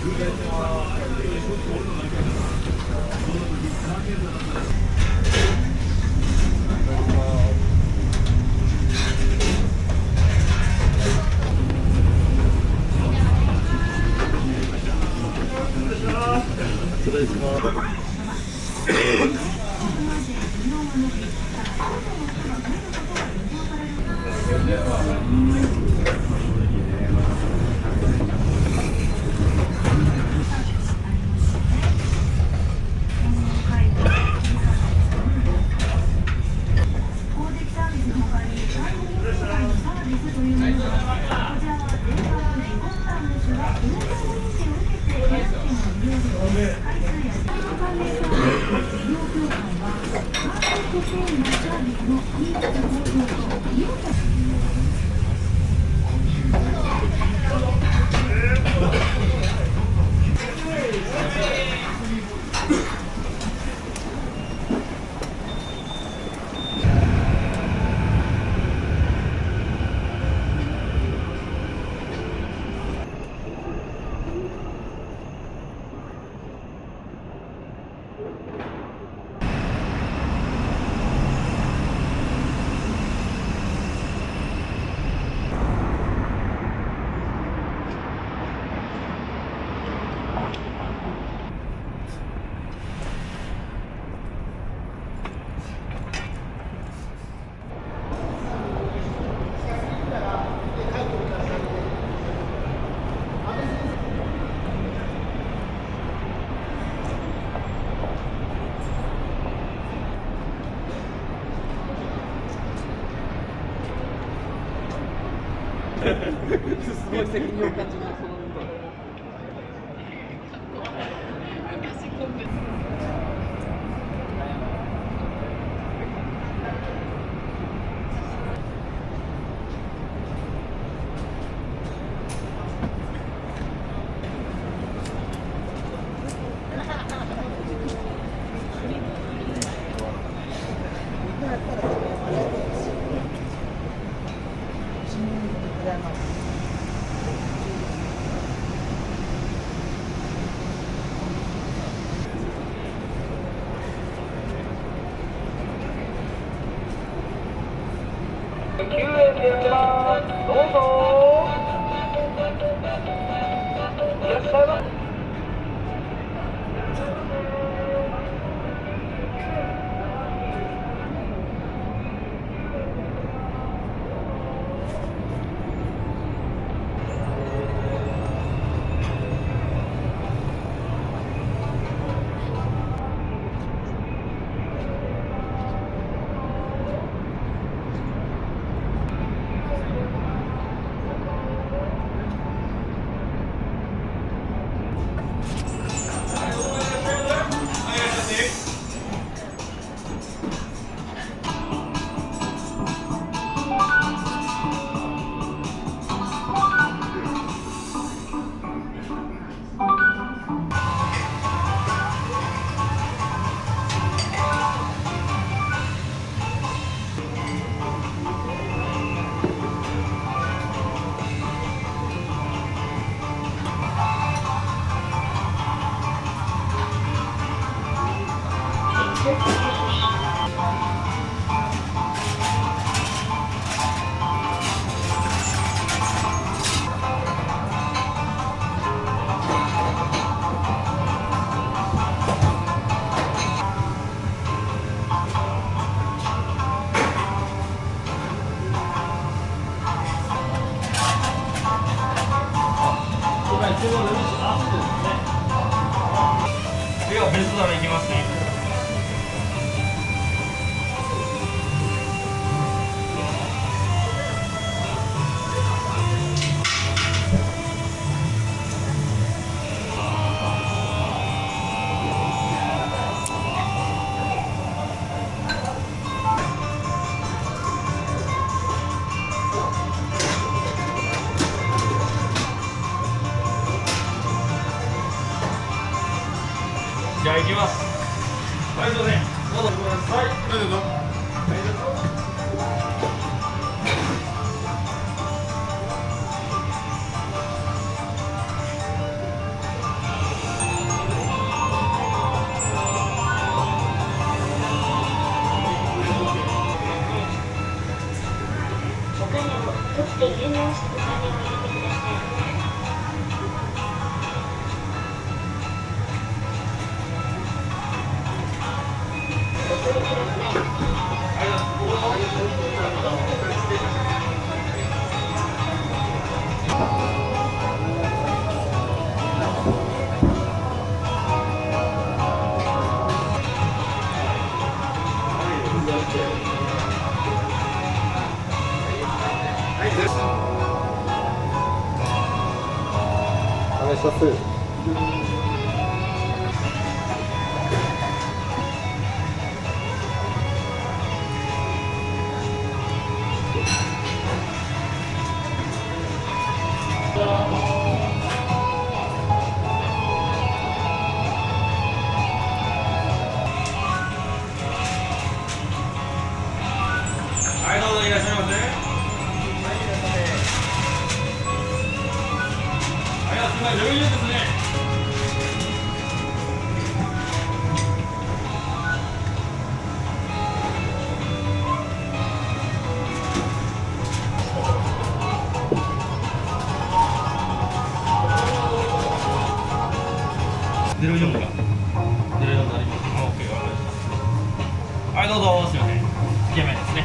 失礼します。すごい責任を感じます。9円であります。どうぞ。いらっしゃいませ。ではベストダメいきますね。じゃあ行きます。はい、どうぞ。どうぞください。どうぞ。します。はい、どうぞいらっしゃいませ。はい、おつまみ余裕ですね。04が04になります。オッケー、わかりました。はい、どうぞ、すみません。イケメンですね。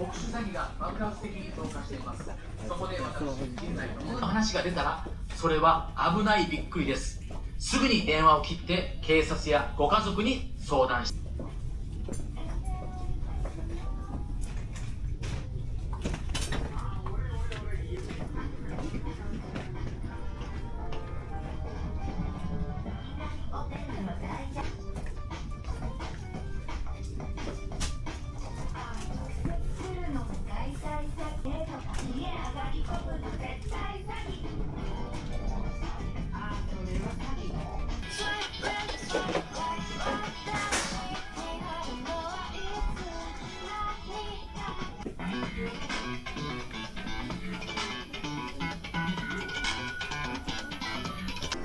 特殊詐欺が爆発的に増加しています。そこで私、現在の話が出たら、それは危ないびっくりです。すぐに電話を切って警察やご家族に相談して。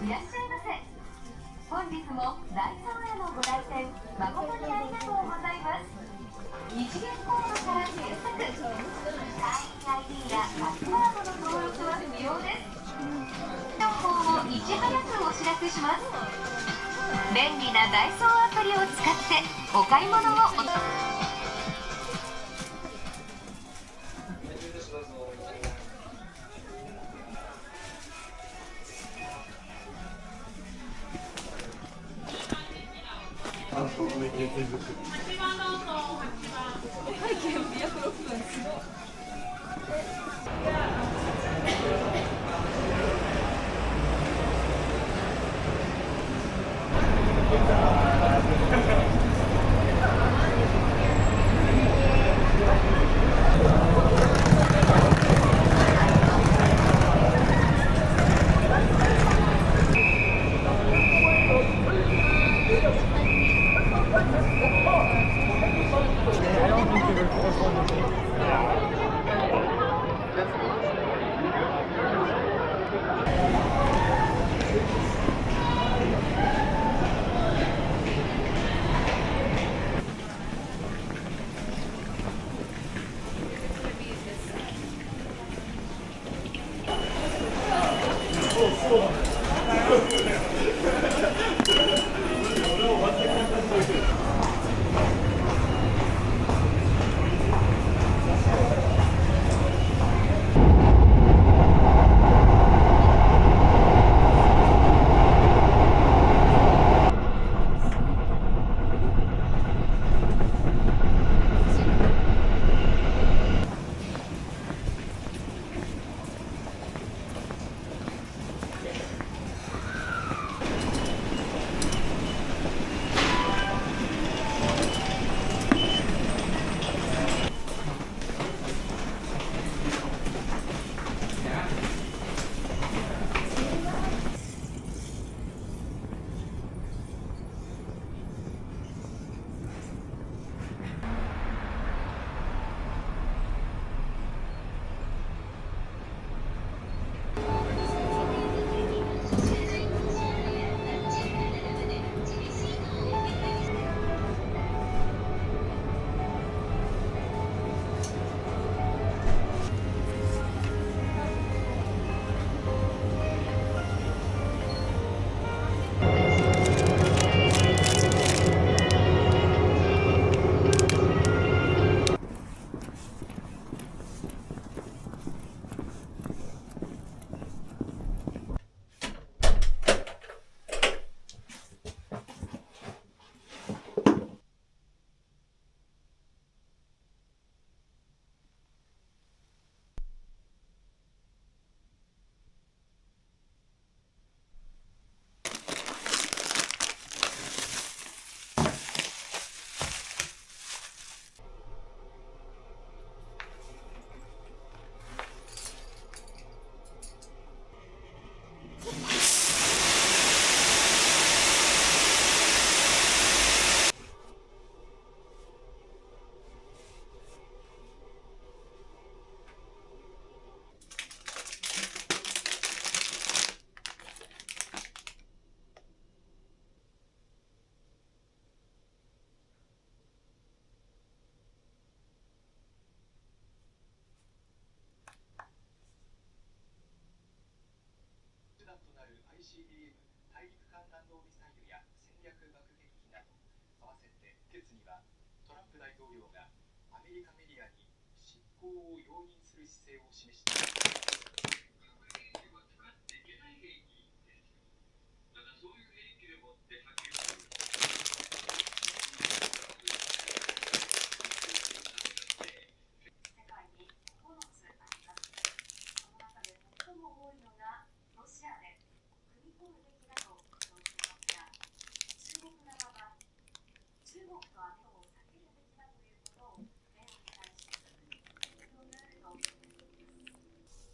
いらっしゃいませ。本日もダイソーへのご来店誠にありがとうございます。二次元コードから検索。会員 ID やパスワードの登録は不要です。情報をいち早くお知らせします。便利なダイソーアプリを使ってお買い物を ICBM 大陸間弾道ミサイルや戦略爆撃機など合わせて決にはトランプ大統領がアメリカメディアに執行を容認する姿勢を示しています。核兵器は使っていけない兵器です。ただそういう兵器でもって波及する世界に9つあります。その中で最も多いのがロシアで組み込むべきだと主張していますが、中国側は中国とアメリカを避けるべきだということを米ロに対し強く表明しています。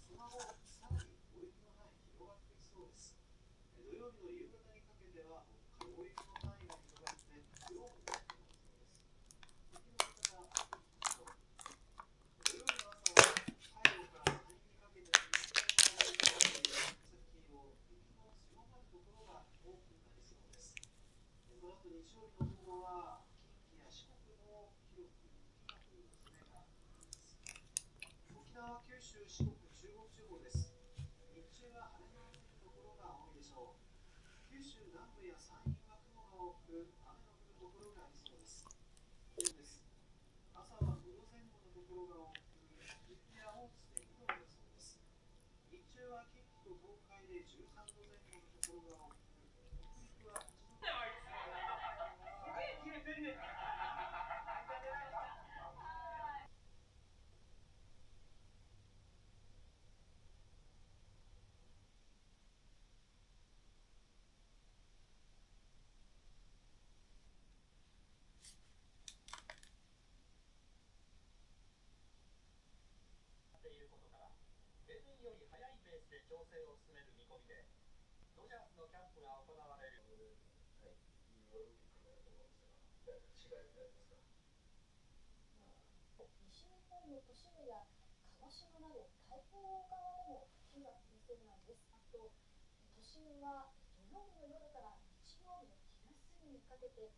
今後さらに大雪の範囲広がっていきそうです。土曜日の夕方にかけては大雪の範囲が広がって強くなっていきそうです。雪の方が歩くでしょう。土曜日の朝は太陽から山陰にかけての日本海側を接近を雪の強まるところが多くなりそうです。その後日曜日の午後は近畿や四国も広く雪が降る恐れがあります。沖縄、九州、四国、中国地方です。日中は晴れ間の出るところが多いでしょう。九州南部や山陰は雲が多く、雨の降るところがありそうです。気温です。朝は5度前後のところが多く、岐阜や大津で2度の予想です。日中は近畿と東海で13度前後のところが多く、北陸は8度。ていることから、例年より早いペースで調整を進める見込みで、ドジャースのキャンプが行われる。はい、いいオリンピックだと思うんですが、違いってありますか？西日本の都市部や鹿児島など太平洋側でも雪が降りそうなんです。あと都心は土曜日の夜から日曜日の昼過ぎにかけて